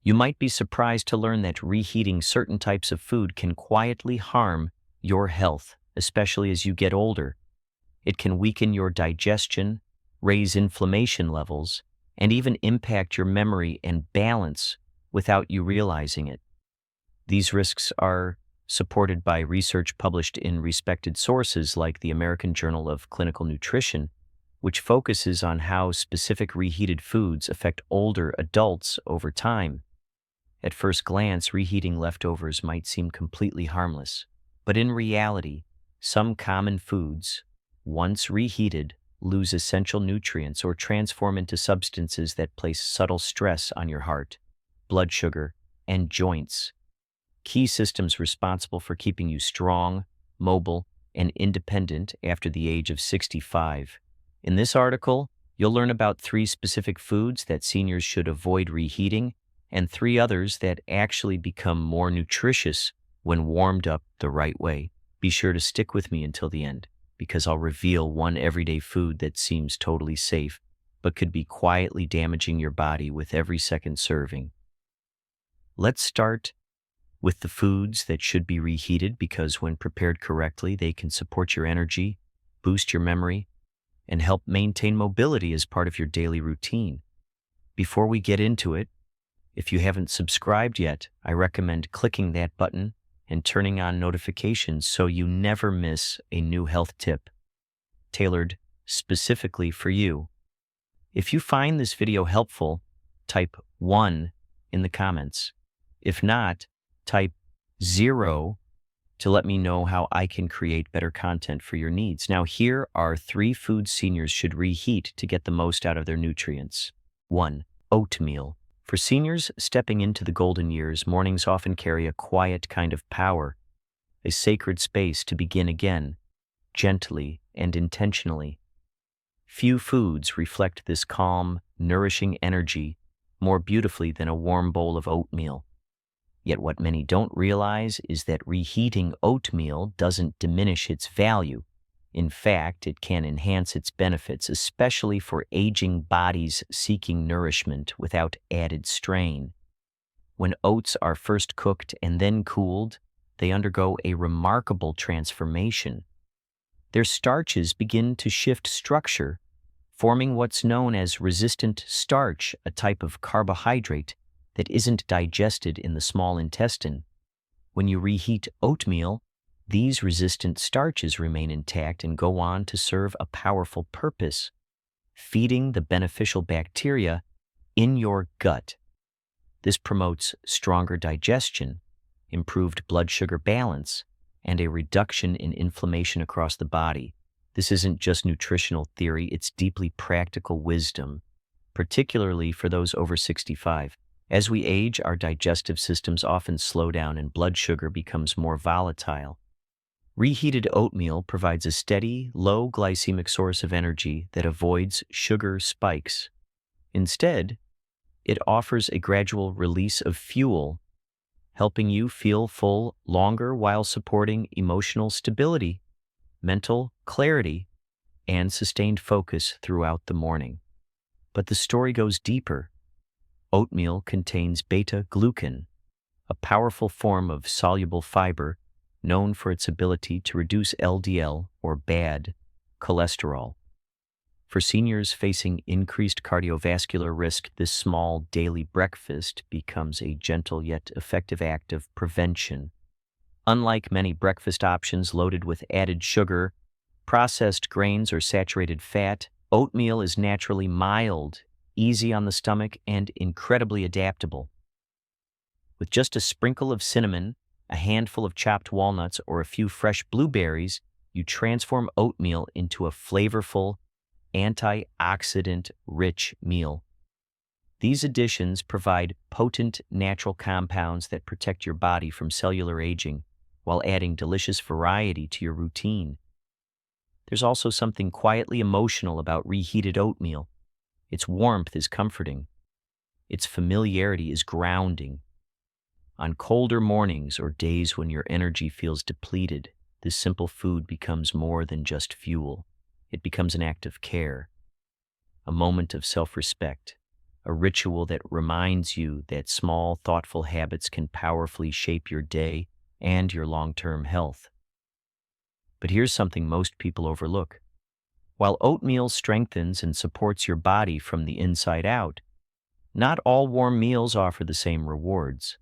You might be surprised to learn that reheating certain types of food can quietly harm your health, especially as you get older. It can weaken your digestion, raise inflammation levels, and even impact your memory and balance without you realizing it. These risks are supported by research published in respected sources like the American Journal of Clinical Nutrition, which focuses on how specific reheated foods affect older adults over time. At first glance, reheating leftovers might seem completely harmless, but in reality, some common foods, once reheated, lose essential nutrients or transform into substances that place subtle stress on your heart, blood sugar, and joints. Key systems responsible for keeping you strong, mobile, and independent after the age of 65. In this article, you'll learn about 3 specific foods that seniors should avoid reheating and 3 others that actually become more nutritious when warmed up the right way. Be sure to stick with me until the end, because I'll reveal one everyday food that seems totally safe, but could be quietly damaging your body with every second serving. Let's start with the foods that should be reheated because when prepared correctly, they can support your energy, boost your memory, and help maintain mobility as part of your daily routine. Before we get into it, if you haven't subscribed yet, I recommend clicking that button and turning on notifications so you never miss a new health tip tailored specifically for you. If you find this video helpful, type 1 in the comments. If not, type 0 to let me know how I can create better content for your needs. Now, here are 3 foods seniors should reheat to get the most out of their nutrients. 1. Oatmeal. For seniors stepping into the golden years, mornings often carry a quiet kind of power, a sacred space to begin again, gently and intentionally. Few foods reflect this calm, nourishing energy more beautifully than a warm bowl of oatmeal. Yet what many don't realize is that reheating oatmeal doesn't diminish its value. In fact, it can enhance its benefits, especially for aging bodies seeking nourishment without added strain. When oats are first cooked and then cooled, they undergo a remarkable transformation. Their starches begin to shift structure, forming what's known as resistant starch, a type of carbohydrate that isn't digested in the small intestine. When you reheat oatmeal, these resistant starches remain intact and go on to serve a powerful purpose, feeding the beneficial bacteria in your gut. This promotes stronger digestion, improved blood sugar balance, and a reduction in inflammation across the body. This isn't just nutritional theory, it's deeply practical wisdom, particularly for those over 65. As we age, our digestive systems often slow down and blood sugar becomes more volatile. Reheated oatmeal provides a steady, low glycemic source of energy that avoids sugar spikes. Instead, it offers a gradual release of fuel, helping you feel full longer while supporting emotional stability, mental clarity, and sustained focus throughout the morning. But the story goes deeper. Oatmeal contains beta-glucan, a powerful form of soluble fiber known for its ability to reduce LDL, or bad cholesterol. For seniors facing increased cardiovascular risk, this small daily breakfast becomes a gentle yet effective act of prevention. Unlike many breakfast options loaded with added sugar, processed grains, or saturated fat, oatmeal is naturally mild, easy on the stomach, and incredibly adaptable. With just a sprinkle of cinnamon, a handful of chopped walnuts, or a few fresh blueberries, you transform oatmeal into a flavorful, antioxidant-rich meal. These additions provide potent natural compounds that protect your body from cellular aging while adding delicious variety to your routine. There's also something quietly emotional about reheated oatmeal. Its warmth is comforting. Its familiarity is grounding. On colder mornings or days when your energy feels depleted, this simple food becomes more than just fuel. It becomes an act of care, a moment of self-respect, a ritual that reminds you that small, thoughtful habits can powerfully shape your day and your long-term health. But here's something most people overlook. While oatmeal strengthens and supports your body from the inside out, not all warm meals offer the same rewards.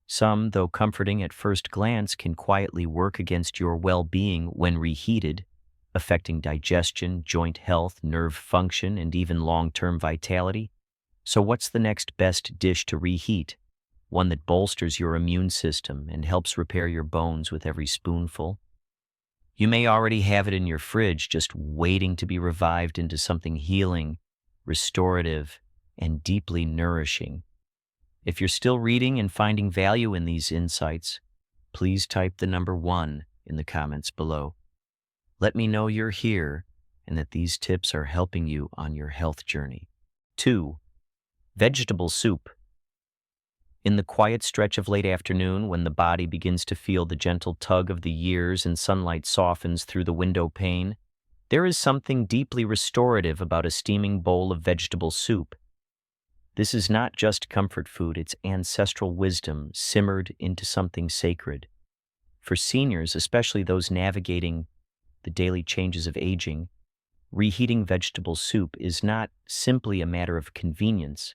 Some, though comforting at first glance, can quietly work against your well-being when reheated, affecting digestion, joint health, nerve function, and even long-term vitality. So what's the next best dish to reheat? One that bolsters your immune system and helps repair your bones with every spoonful? You may already have it in your fridge, just waiting to be revived into something healing, restorative, and deeply nourishing. If you're still reading and finding value in these insights, please type the number 1 in the comments below. Let me know you're here and that these tips are helping you on your health journey. 2. Vegetable soup. In the quiet stretch of late afternoon, when the body begins to feel the gentle tug of the years and sunlight softens through the window pane, there is something deeply restorative about a steaming bowl of vegetable soup. This is not just comfort food, it's ancestral wisdom simmered into something sacred. For seniors, especially those navigating the daily changes of aging, reheating vegetable soup is not simply a matter of convenience.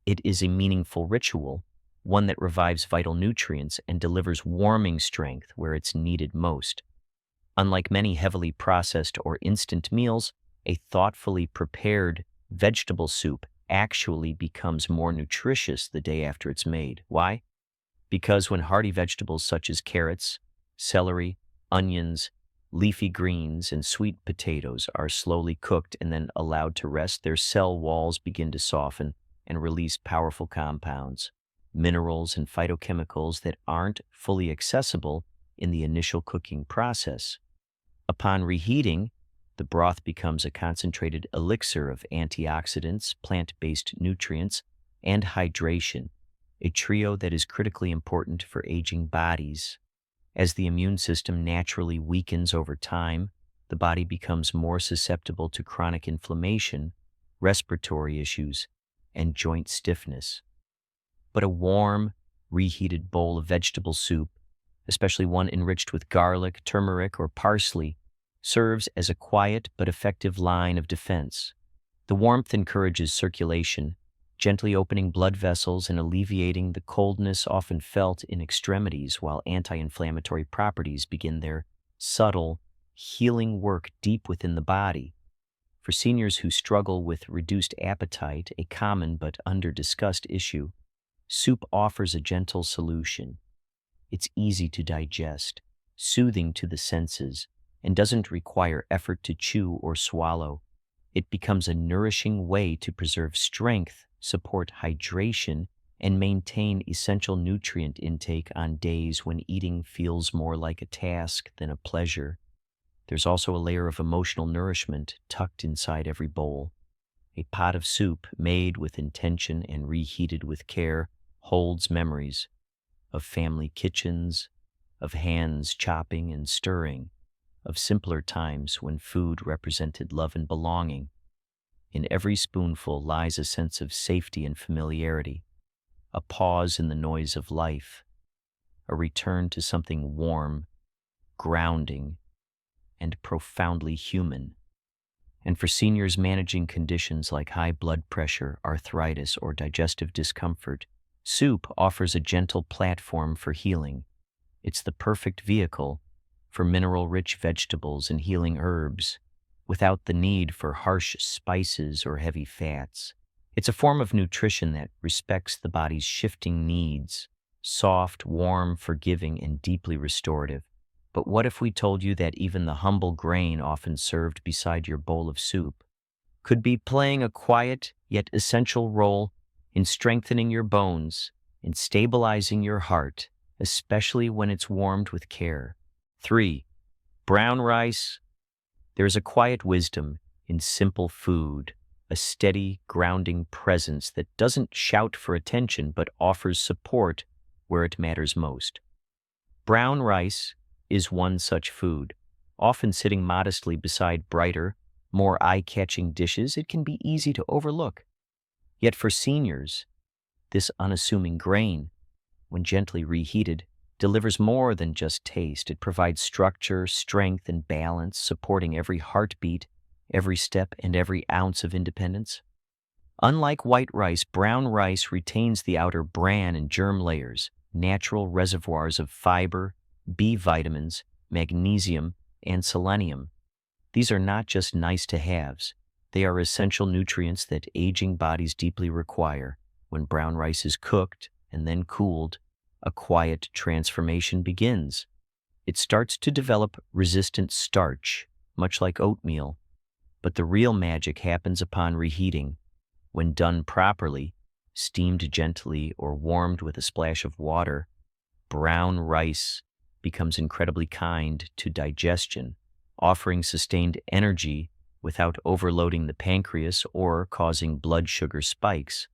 It is a meaningful ritual, one that revives vital nutrients and delivers warming strength where it's needed most. Unlike many heavily processed or instant meals, a thoughtfully prepared vegetable soup actually becomes more nutritious the day after it's made. Why? Because when hearty vegetables such as carrots, celery, onions, leafy greens, and sweet potatoes are slowly cooked and then allowed to rest, their cell walls begin to soften and release powerful compounds, minerals, and phytochemicals that aren't fully accessible in the initial cooking process. Upon reheating, the broth becomes a concentrated elixir of antioxidants, plant-based nutrients, and hydration, a trio that is critically important for aging bodies. As the immune system naturally weakens over time, the body becomes more susceptible to chronic inflammation, respiratory issues, and joint stiffness. But a warm, reheated bowl of vegetable soup, especially one enriched with garlic, turmeric, or parsley, serves as a quiet but effective line of defense. The warmth encourages circulation, gently opening blood vessels and alleviating the coldness often felt in extremities, while anti-inflammatory properties begin their subtle, healing work deep within the body. For seniors who struggle with reduced appetite, a common but under-discussed issue, soup offers a gentle solution. It's easy to digest, soothing to the senses, and doesn't require effort to chew or swallow. It becomes a nourishing way to preserve strength, support hydration, and maintain essential nutrient intake on days when eating feels more like a task than a pleasure. There's also a layer of emotional nourishment tucked inside every bowl. A pot of soup made with intention and reheated with care holds memories of family kitchens, of hands chopping and stirring, of simpler times when food represented love and belonging. In every spoonful lies a sense of safety and familiarity, a pause in the noise of life, a return to something warm, grounding, and profoundly human. And for seniors managing conditions like high blood pressure, arthritis, or digestive discomfort, soup offers a gentle platform for healing. It's the perfect vehicle for mineral-rich vegetables and healing herbs, without the need for harsh spices or heavy fats. It's a form of nutrition that respects the body's shifting needs, soft, warm, forgiving, and deeply restorative. But what if we told you that even the humble grain often served beside your bowl of soup could be playing a quiet yet essential role in strengthening your bones and stabilizing your heart, especially when it's warmed with care? 3. Brown rice. There's a quiet wisdom in simple food, a steady, grounding presence that doesn't shout for attention but offers support where it matters most. Brown rice is one such food. Often sitting modestly beside brighter, more eye-catching dishes, it can be easy to overlook. Yet for seniors, this unassuming grain, when gently reheated, delivers more than just taste. It provides structure, strength, and balance, supporting every heartbeat, every step, and every ounce of independence. Unlike white rice, brown rice retains the outer bran and germ layers, natural reservoirs of fiber, B vitamins, magnesium, and selenium. These are not just nice-to-haves. They are essential nutrients that aging bodies deeply require. When brown rice is cooked and then cooled, a quiet transformation begins. It starts to develop resistant starch, much like oatmeal. But the real magic happens upon reheating. When done properly, steamed gently or warmed with a splash of water, brown rice becomes incredibly kind to digestion, offering sustained energy without overloading the pancreas or causing blood sugar spikes.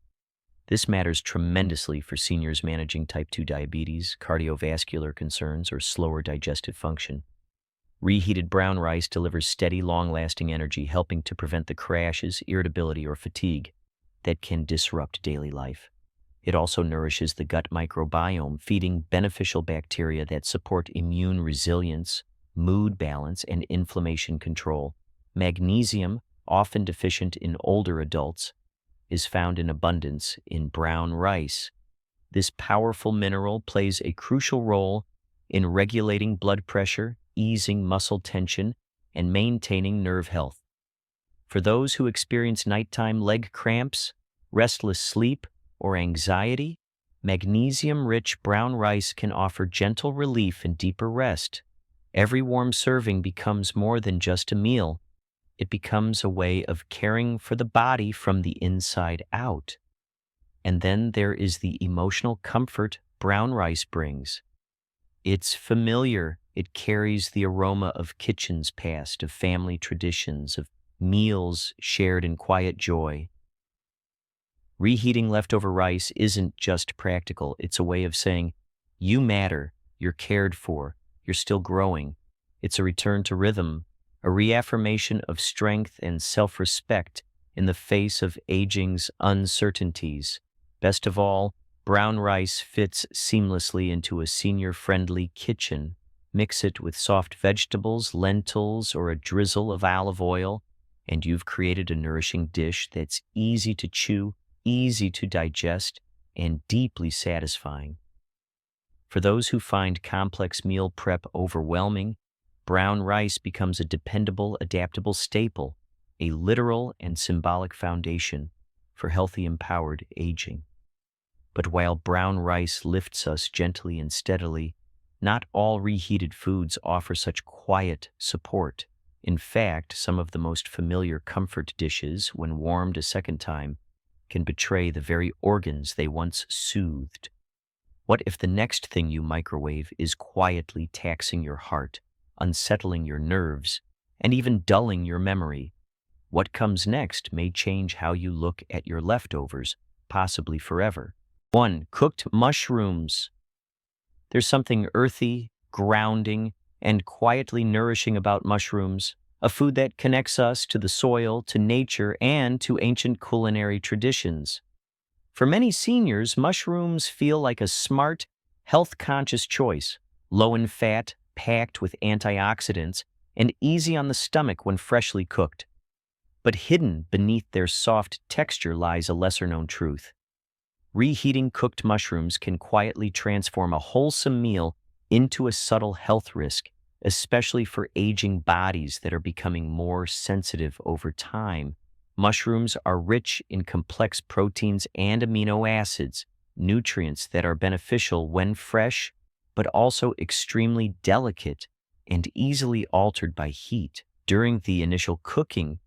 This matters tremendously for seniors managing type 2 diabetes, cardiovascular concerns, or slower digestive function. Reheated brown rice delivers steady, long-lasting energy, helping to prevent the crashes, irritability, or fatigue that can disrupt daily life. It also nourishes the gut microbiome, feeding beneficial bacteria that support immune resilience, mood balance, and inflammation control. Magnesium, often deficient in older adults, is found in abundance in brown rice. This powerful mineral plays a crucial role in regulating blood pressure, easing muscle tension, and maintaining nerve health. For those who experience nighttime leg cramps, restless sleep, or anxiety, magnesium-rich brown rice can offer gentle relief and deeper rest. Every warm serving becomes more than just a meal. It becomes a way of caring for the body from the inside out. And then there is the emotional comfort brown rice brings. It's familiar. It carries the aroma of kitchens past, of family traditions, of meals shared in quiet joy. Reheating leftover rice isn't just practical. It's a way of saying, you matter, you're cared for, you're still growing. It's a return to rhythm, a reaffirmation of strength and self-respect in the face of aging's uncertainties. Best of all, brown rice fits seamlessly into a senior-friendly kitchen. Mix it with soft vegetables, lentils, or a drizzle of olive oil, and you've created a nourishing dish that's easy to chew, easy to digest, and deeply satisfying. For those who find complex meal prep overwhelming, brown rice becomes a dependable, adaptable staple, a literal and symbolic foundation for healthy, empowered aging. But while brown rice lifts us gently and steadily, not all reheated foods offer such quiet support. In fact, some of the most familiar comfort dishes, when warmed a second time, can betray the very organs they once soothed. What if the next thing you microwave is quietly taxing your heart, unsettling your nerves, and even dulling your memory? What comes next may change how you look at your leftovers, possibly forever. 1. Cooked mushrooms. There's something earthy, grounding, and quietly nourishing about mushrooms, a food that connects us to the soil, to nature, and to ancient culinary traditions. For many seniors, mushrooms feel like a smart, health-conscious choice, low in fat, packed with antioxidants, and easy on the stomach when freshly cooked. But hidden beneath their soft texture lies a lesser-known truth. Reheating cooked mushrooms can quietly transform a wholesome meal into a subtle health risk, especially for aging bodies that are becoming more sensitive over time. Mushrooms are rich in complex proteins and amino acids, nutrients that are beneficial when fresh, but also extremely delicate and easily altered by heat. During the initial cooking,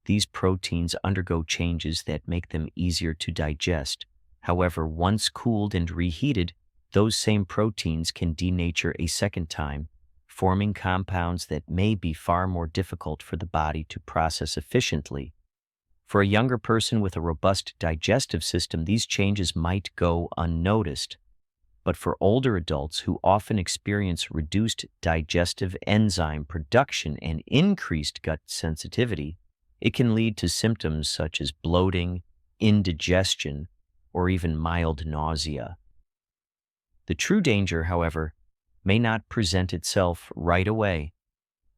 these proteins undergo changes that make them easier to digest. However, once cooled and reheated, those same proteins can denature a second time, forming compounds that may be far more difficult for the body to process efficiently. For a younger person with a robust digestive system, these changes might go unnoticed. But for older adults who often experience reduced digestive enzyme production and increased gut sensitivity, it can lead to symptoms such as bloating, indigestion, or even mild nausea. The true danger, however, may not present itself right away.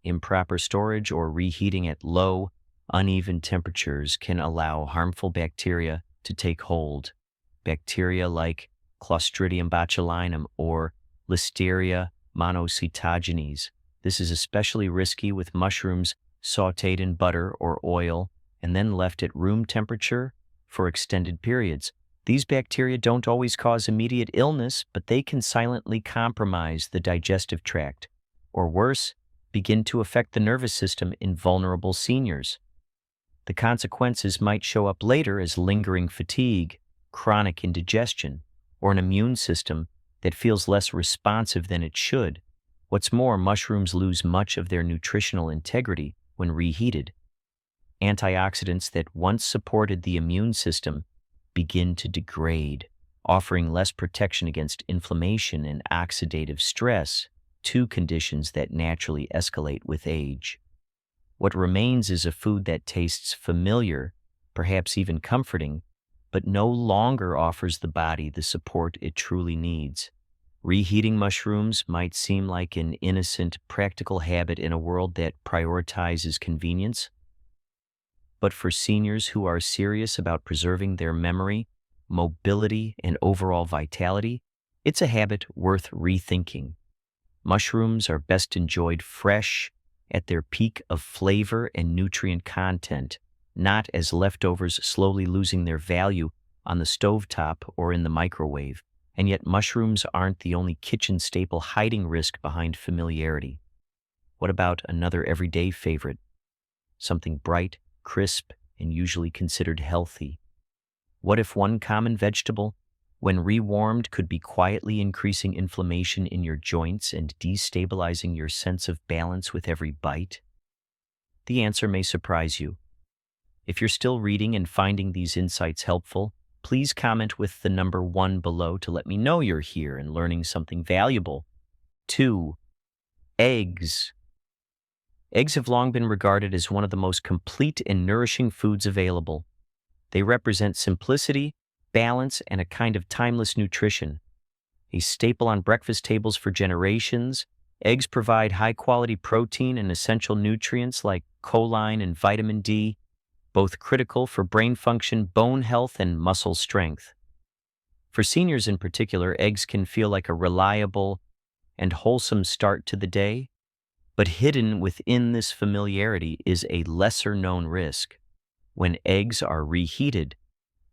Improper storage or reheating at low, uneven temperatures can allow harmful bacteria to take hold. Bacteria like Clostridium botulinum or Listeria monocytogenes. This is especially risky with mushrooms sautéed in butter or oil and then left at room temperature for extended periods. These bacteria don't always cause immediate illness, but they can silently compromise the digestive tract, or worse, begin to affect the nervous system in vulnerable seniors. The consequences might show up later as lingering fatigue, chronic indigestion, or an immune system that feels less responsive than it should. What's more, mushrooms lose much of their nutritional integrity when reheated. Antioxidants that once supported the immune system begin to degrade, offering less protection against inflammation and oxidative stress, two conditions that naturally escalate with age. What remains is a food that tastes familiar, perhaps even comforting, but no longer offers the body the support it truly needs. Reheating mushrooms might seem like an innocent, practical habit in a world that prioritizes convenience, but for seniors who are serious about preserving their memory, mobility, and overall vitality, it's a habit worth rethinking. Mushrooms are best enjoyed fresh, at their peak of flavor and nutrient content, not as leftovers slowly losing their value on the stovetop or in the microwave. And yet mushrooms aren't the only kitchen staple hiding risk behind familiarity. What about another everyday favorite? Something bright, crisp, and usually considered healthy. What if one common vegetable, when rewarmed, could be quietly increasing inflammation in your joints and destabilizing your sense of balance with every bite? The answer may surprise you. If you're still reading and finding these insights helpful, please comment with the number 1 below to let me know you're here and learning something valuable. 2. Eggs. Eggs have long been regarded as one of the most complete and nourishing foods available. They represent simplicity, balance, and a kind of timeless nutrition. A staple on breakfast tables for generations, eggs provide high-quality protein and essential nutrients like choline and vitamin D, both critical for brain function, bone health, and muscle strength. For seniors in particular, eggs can feel like a reliable and wholesome start to the day, but hidden within this familiarity is a lesser-known risk. When eggs are reheated,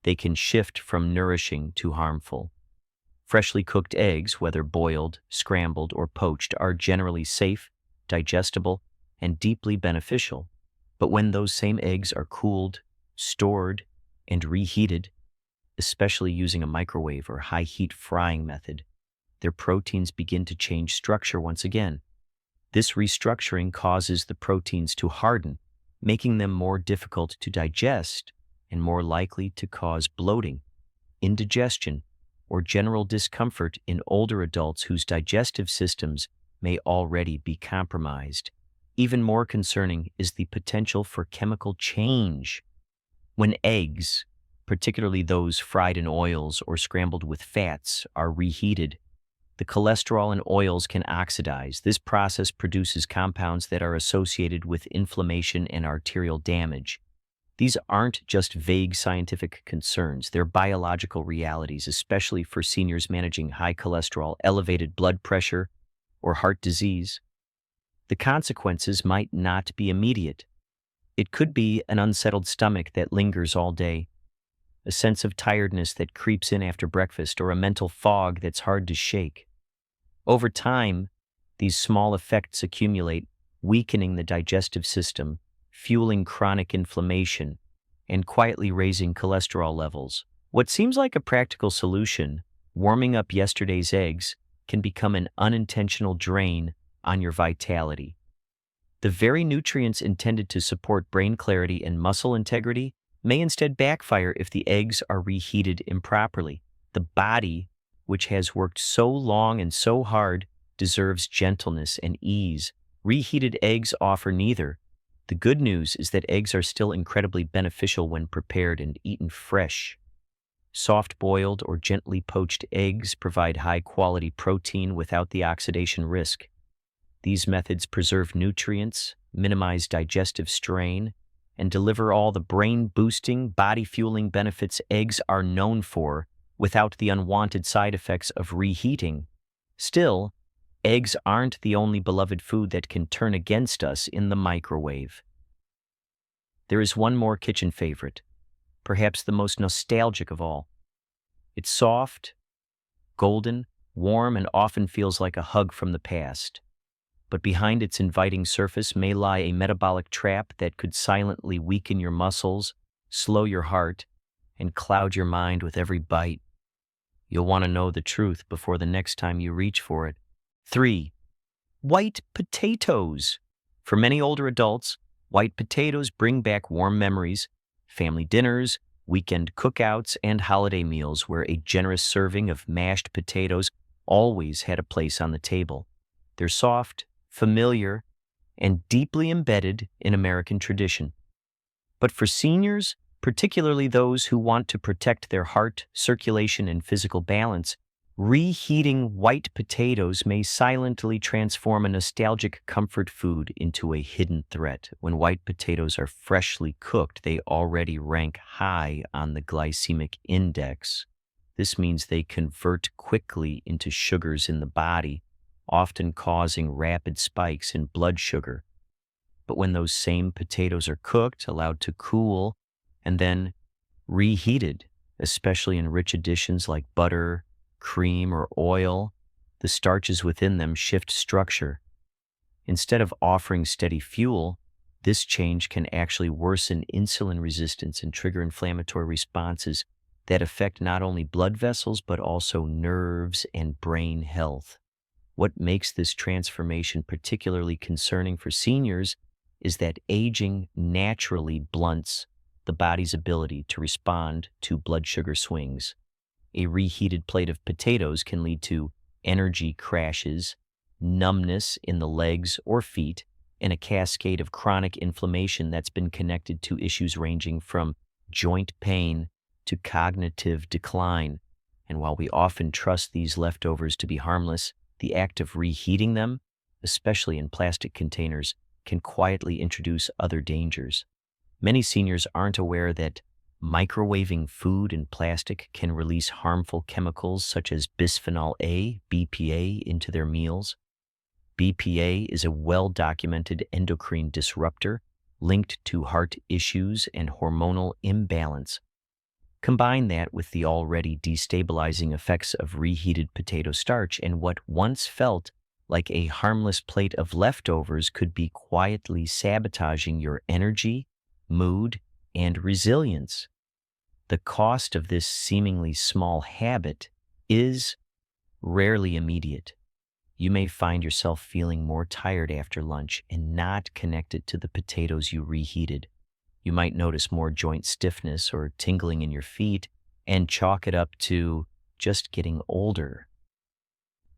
they can shift from nourishing to harmful. Freshly cooked eggs, whether boiled, scrambled, or poached, are generally safe, digestible, and deeply beneficial. But when those same eggs are cooled, stored, and reheated, especially using a microwave or high-heat frying method, their proteins begin to change structure once again. This restructuring causes the proteins to harden, making them more difficult to digest and more likely to cause bloating, indigestion, or general discomfort in older adults whose digestive systems may already be compromised. Even more concerning is the potential for chemical change. When eggs, particularly those fried in oils or scrambled with fats, are reheated, the cholesterol and oils can oxidize. This process produces compounds that are associated with inflammation and arterial damage. These aren't just vague scientific concerns, they're biological realities, especially for seniors managing high cholesterol, elevated blood pressure, or heart disease. The consequences might not be immediate. It could be an unsettled stomach that lingers all day, a sense of tiredness that creeps in after breakfast, or a mental fog that's hard to shake. Over time, these small effects accumulate, weakening the digestive system, fueling chronic inflammation, and quietly raising cholesterol levels. What seems like a practical solution, warming up yesterday's eggs, can become an unintentional drain on your vitality. The very nutrients intended to support brain clarity and muscle integrity may instead backfire if the eggs are reheated improperly. The body, which has worked so long and so hard, deserves gentleness and ease. Reheated eggs offer neither. The good news is that eggs are still incredibly beneficial when prepared and eaten fresh. Soft-boiled or gently poached eggs provide high-quality protein without the oxidation risk. These methods preserve nutrients, minimize digestive strain, and deliver all the brain-boosting, body-fueling benefits eggs are known for without the unwanted side effects of reheating. Still, eggs aren't the only beloved food that can turn against us in the microwave. There is one more kitchen favorite, perhaps the most nostalgic of all. It's soft, golden, warm, and often feels like a hug from the past. But behind its inviting surface may lie a metabolic trap that could silently weaken your muscles, slow your heart, and cloud your mind with every bite. You'll want to know the truth before the next time you reach for it. 3. White potatoes. For many older adults, white potatoes bring back warm memories, family dinners, weekend cookouts, and holiday meals where a generous serving of mashed potatoes always had a place on the table. They're soft, familiar, and deeply embedded in American tradition. But for seniors, particularly those who want to protect their heart, circulation, and physical balance, reheating white potatoes may silently transform a nostalgic comfort food into a hidden threat. When white potatoes are freshly cooked, they already rank high on the glycemic index. This means they convert quickly into sugars in the body, often causing rapid spikes in blood sugar. But when those same potatoes are cooked, allowed to cool, and then reheated, especially in rich additions like butter, cream, or oil, the starches within them shift structure. Instead of offering steady fuel, this change can actually worsen insulin resistance and trigger inflammatory responses that affect not only blood vessels but also nerves and brain health. What makes this transformation particularly concerning for seniors is that aging naturally blunts the body's ability to respond to blood sugar swings. A reheated plate of potatoes can lead to energy crashes, numbness in the legs or feet, and a cascade of chronic inflammation that's been connected to issues ranging from joint pain to cognitive decline. And while we often trust these leftovers to be harmless, the act of reheating them, especially in plastic containers, can quietly introduce other dangers. Many seniors aren't aware that microwaving food in plastic can release harmful chemicals such as bisphenol A, BPA, into their meals. BPA is a well-documented endocrine disruptor linked to heart issues and hormonal imbalance. Combine that with the already destabilizing effects of reheated potato starch, and what once felt like a harmless plate of leftovers could be quietly sabotaging your energy, mood, and resilience. The cost of this seemingly small habit is rarely immediate. You may find yourself feeling more tired after lunch and not connected to the potatoes you reheated. You might notice more joint stiffness or tingling in your feet and chalk it up to just getting older.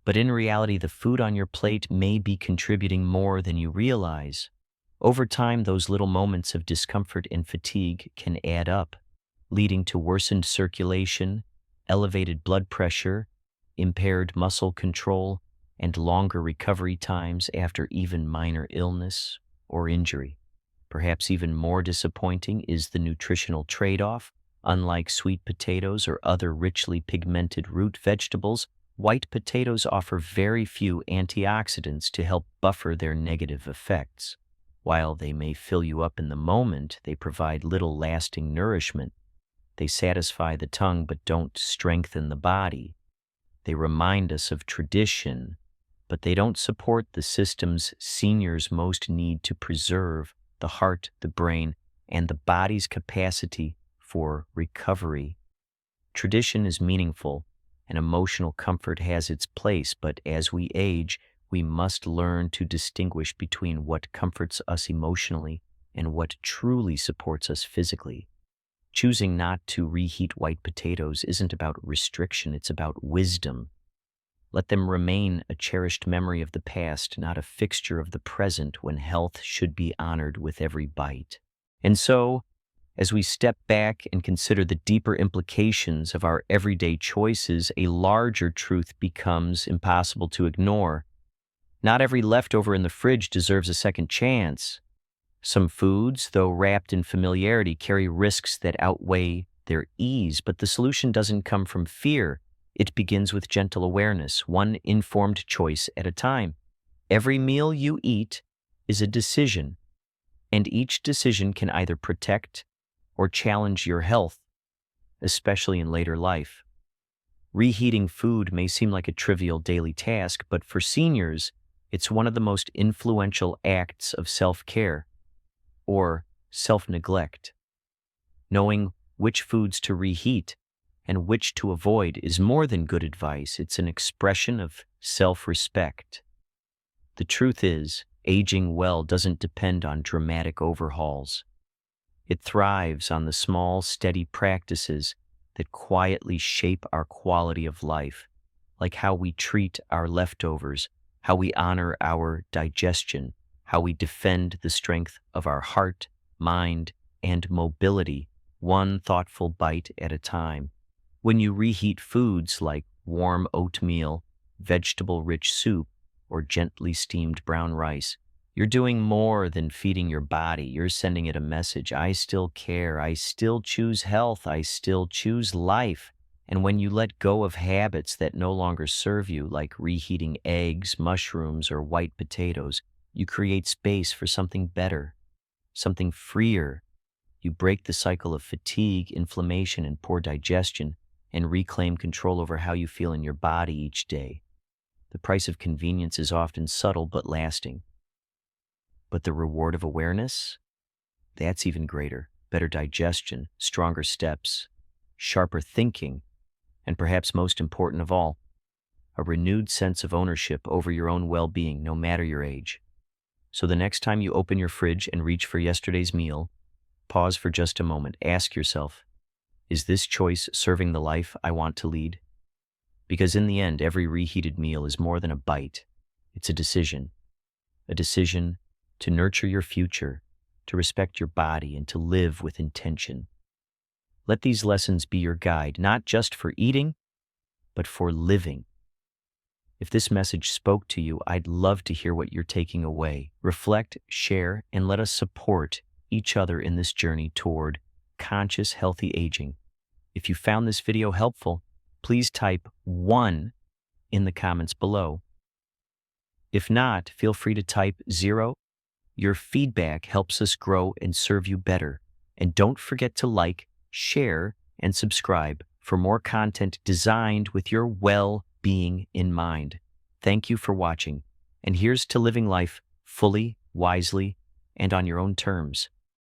But in reality, the food on your plate may be contributing more than you realize. Over time, those little moments of discomfort and fatigue can add up, leading to worsened circulation, elevated blood pressure, impaired muscle control, and longer recovery times after even minor illness or injury. Perhaps even more disappointing is the nutritional trade-off. Unlike sweet potatoes or other richly pigmented root vegetables, white potatoes offer very few antioxidants to help buffer their negative effects. While they may fill you up in the moment, they provide little lasting nourishment. They satisfy the tongue but don't strengthen the body. They remind us of tradition, but they don't support the systems seniors most need to preserve the heart, the brain, and the body's capacity for recovery. Tradition is meaningful, and emotional comfort has its place, but as we age, we must learn to distinguish between what comforts us emotionally and what truly supports us physically. Choosing not to reheat white potatoes isn't about restriction, it's about wisdom. Let them remain a cherished memory of the past, not a fixture of the present when health should be honored with every bite. And so, as we step back and consider the deeper implications of our everyday choices, a larger truth becomes impossible to ignore. Not every leftover in the fridge deserves a second chance. Some foods, though wrapped in familiarity, carry risks that outweigh their ease, but the solution doesn't come from fear. It begins with gentle awareness, one informed choice at a time. Every meal you eat is a decision, and each decision can either protect or challenge your health, especially in later life. Reheating food may seem like a trivial daily task, but for seniors, it's one of the most influential acts of self-care or self-neglect. Knowing which foods to reheat and which to avoid is more than good advice. It's an expression of self-respect. The truth is, aging well doesn't depend on dramatic overhauls. It thrives on the small, steady practices that quietly shape our quality of life, like how we treat our leftovers, how we honor our digestion, how we defend the strength of our heart, mind, and mobility, one thoughtful bite at a time. When you reheat foods like warm oatmeal, vegetable-rich soup, or gently steamed brown rice, you're doing more than feeding your body. You're sending it a message. I still care. I still choose health. I still choose life. And when you let go of habits that no longer serve you, like reheating eggs, mushrooms, or white potatoes, you create space for something better, something freer. You break the cycle of fatigue, inflammation, and poor digestion, and reclaim control over how you feel in your body each day. The price of convenience is often subtle but lasting. But the reward of awareness? That's even greater. Better digestion, stronger steps, sharper thinking, and perhaps most important of all, a renewed sense of ownership over your own well-being, no matter your age. So the next time you open your fridge and reach for yesterday's meal, pause for just a moment. Ask yourself, is this choice serving the life I want to lead? Because in the end, every reheated meal is more than a bite. It's a decision to nurture your future, to respect your body, and to live with intention. Let these lessons be your guide, not just for eating, but for living. If this message spoke to you, I'd love to hear what you're taking away. Reflect, share, and let us support each other in this journey toward conscious, healthy aging. If you found this video helpful, please type 1 in the comments below. If not, feel free to type 0. Your feedback helps us grow and serve you better. And don't forget to like, share, and subscribe for more content designed with your well-being in mind. Thank you for watching. And here's to living life fully, wisely, and on your own terms.